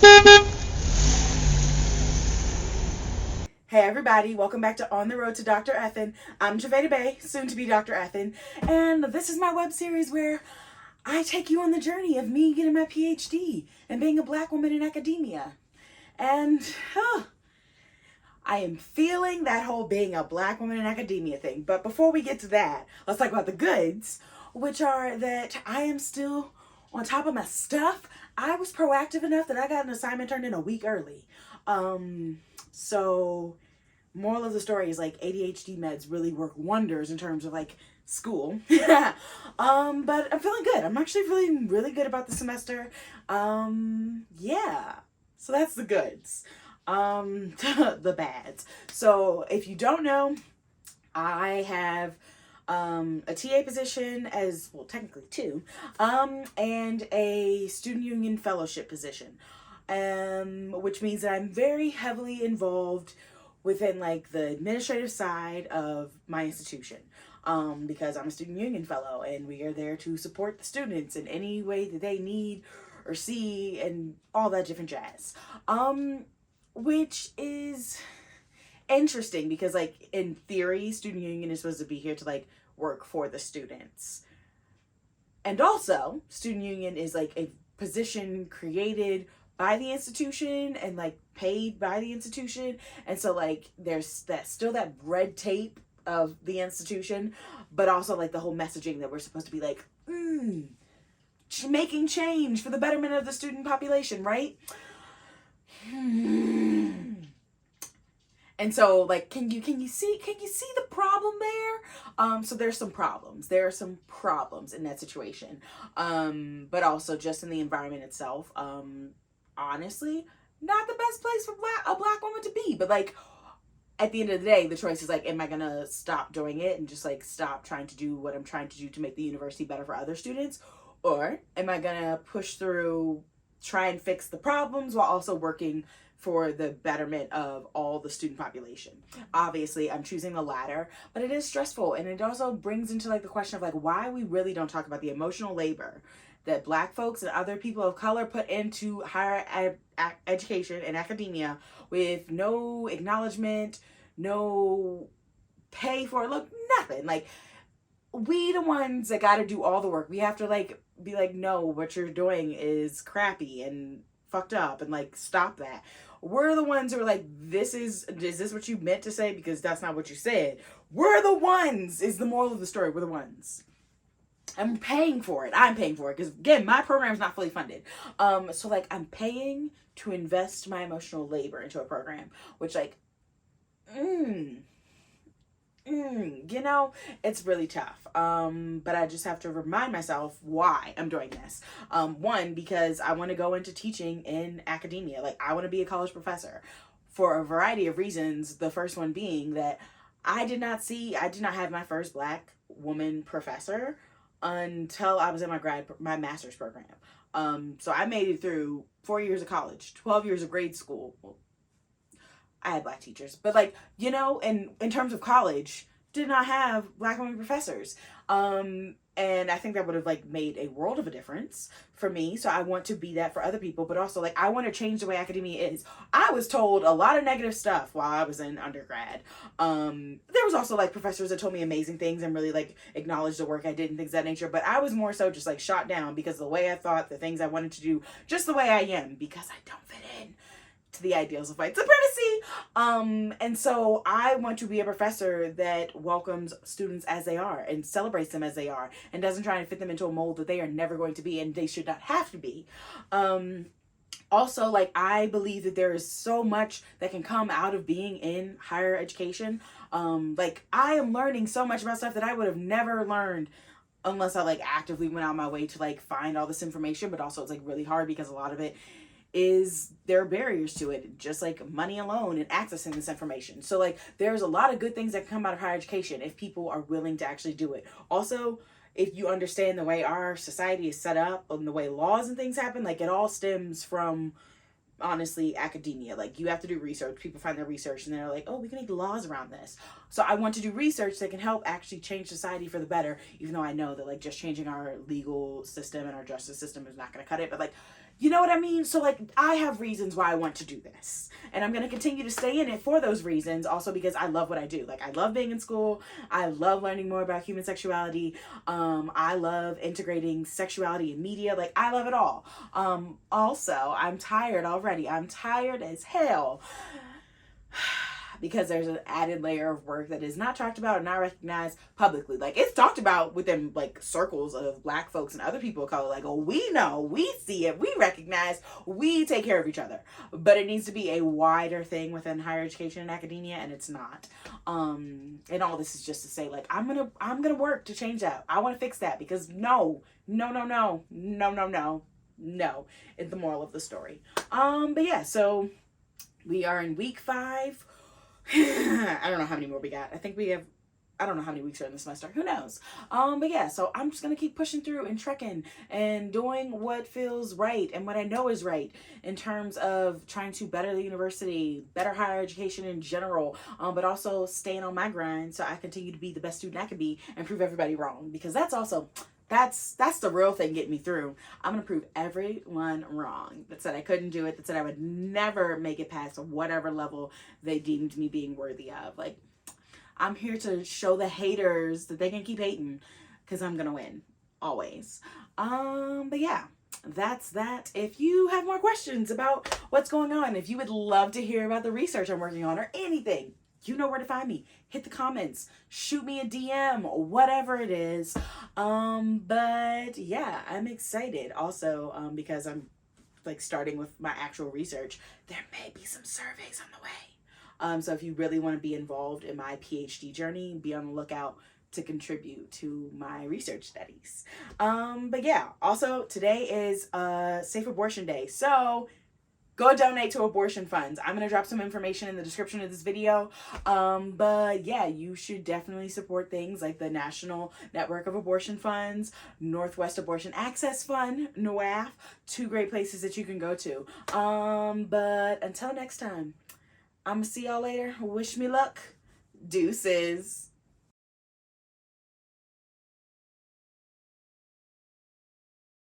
Hey everybody, welcome back to On the Road to Dr. Ethan. I'm Javeda Bay, soon to be Dr. Ethan, and this is my web series where I take you on the journey of me getting my PhD and being a black woman in academia. And I am feeling that whole being a black woman in academia thing. But before we get to that, let's talk about the goods, which are that I am still on top of my stuff. I was proactive enough that I got an assignment turned in a week early. So moral of the story is like ADHD meds really work wonders in terms of like school. But I'm feeling good. I'm actually feeling really good about the semester. Yeah. So that's the goods. The bads. So if you don't know, I have a TA position as well, technically two, and a student union fellowship position, which means that I'm very heavily involved within like the administrative side of my institution, because I'm a student union fellow and we are there to support the students in any way that they need or see and all that different jazz, which is interesting because like in theory student union is supposed to be here to like work for the students, and also student union is like a position created by the institution and like paid by the institution, and so like there's that still that red tape of the institution, but also like the whole messaging that we're supposed to be like making change for the betterment of the student population, right? And so like can you see the problem there? So there's some problems. There are some problems in that situation. But also just in the environment itself. Honestly, not the best place for a black woman to be. But like at the end of the day, the choice is like, am I gonna stop doing it and just like stop trying to do what I'm trying to do to make the university better for other students? Or am I gonna push through, try and fix the problems while also working for the betterment of all the student population? Obviously, I'm choosing the latter, but it is stressful, and it also brings into like the question of like why we really don't talk about the emotional labor that black folks and other people of color put into higher education and academia with no acknowledgement, no pay for it, look, nothing. Like we the ones that got to do all the work. We have to like be like, no, what you're doing is crappy and fucked up, and like stop that. We're the ones who are like, is this what you meant to say? Because that's not what you said. We're the ones, is the moral of the story. We're the ones. I'm paying for it. I'm paying for it. Because again, my program is not fully funded. So like I'm paying to invest my emotional labor into a program, which like, you know, it's really tough. But I just have to remind myself why I'm doing this. One, because I want to go into teaching in academia. Like I want to be a college professor for a variety of reasons. The first one being that I did not have my first black woman professor until I was in my master's program. So I made it through 4 years of college, 12 years of grade school. Well, I had black teachers, but like, you know, in terms of college, did not have black women professors. And I think that would have like made a world of a difference for me. So I want to be that for other people, but also like I want to change the way academia is. I was told a lot of negative stuff while I was in undergrad. There was also like professors that told me amazing things and really like acknowledged the work I did and things of that nature. But I was more so just like shot down because of the way I thought, the things I wanted to do, just the way I am, because I don't fit in to the ideals of white supremacy. And so I want to be a professor that welcomes students as they are and celebrates them as they are and doesn't try and fit them into a mold that they are never going to be and they should not have to be. Also, like I believe that there is so much that can come out of being in higher education. Like I am learning so much about stuff that I would have never learned unless I like actively went out my way to like find all this information. But also it's like really hard because a lot of it is there are barriers to it, just like money alone and accessing this information. So like there's a lot of good things that can come out of higher education if people are willing to actually do it. Also, if you understand the way our society is set up and the way laws and things happen, like it all stems from honestly academia. Like you have to do research. People find their research and they're like, oh, we can make laws around this. So I want to do research that can help actually change society for the better, even though I know that like just changing our legal system and our justice system is not going to cut it. But like You know what I mean? So like, I have reasons why I want to do this, and I'm going to continue to stay in it for those reasons. Also because I love what I do. Like, I love being in school. I love learning more about human sexuality. I love integrating sexuality in media. Like, I love it all. Also, I'm tired already. I'm tired as hell because there's an added layer of work that is not talked about and not recognized publicly. Like, it's talked about within like circles of Black folks and other people of color. Like, oh, we know, we see it, we recognize, we take care of each other. But it needs to be a wider thing within higher education and academia, and it's not. And all this is just to say, like, I'm gonna work to change that. I want to fix that, because no, it's the moral of the story. But yeah, so we are in week 5. I don't know how many more we got. I think we have, I don't know how many weeks are in the semester. Who knows? But yeah, so I'm just going to keep pushing through and trekking and doing what feels right and what I know is right in terms of trying to better the university, better higher education in general, but also staying on my grind so I continue to be the best student I can be and prove everybody wrong. Because that's also, that's the real thing getting me through. I'm going to prove everyone wrong that said I couldn't do it, that said I would never make it past whatever level they deemed me being worthy of. Like, I'm here to show the haters that they can keep hating, because I'm going to win. Always. But yeah, that's that. If you have more questions about what's going on, if you would love to hear about the research I'm working on or anything, you know where to find me. Hit the comments, shoot me a DM, whatever it is. But yeah, I'm excited also, because I'm like starting with my actual research. There may be some surveys on the way. So if you really want to be involved in my PhD journey, be on the lookout to contribute to my research studies. But yeah, also today is Safe Abortion Day. So go donate to abortion funds. I'm going to drop some information in the description of this video. But yeah, you should definitely support things like the National Network of Abortion Funds, Northwest Abortion Access Fund, NOAF, 2 great places that you can go to. But until next time, I'm going to see y'all later. Wish me luck. Deuces.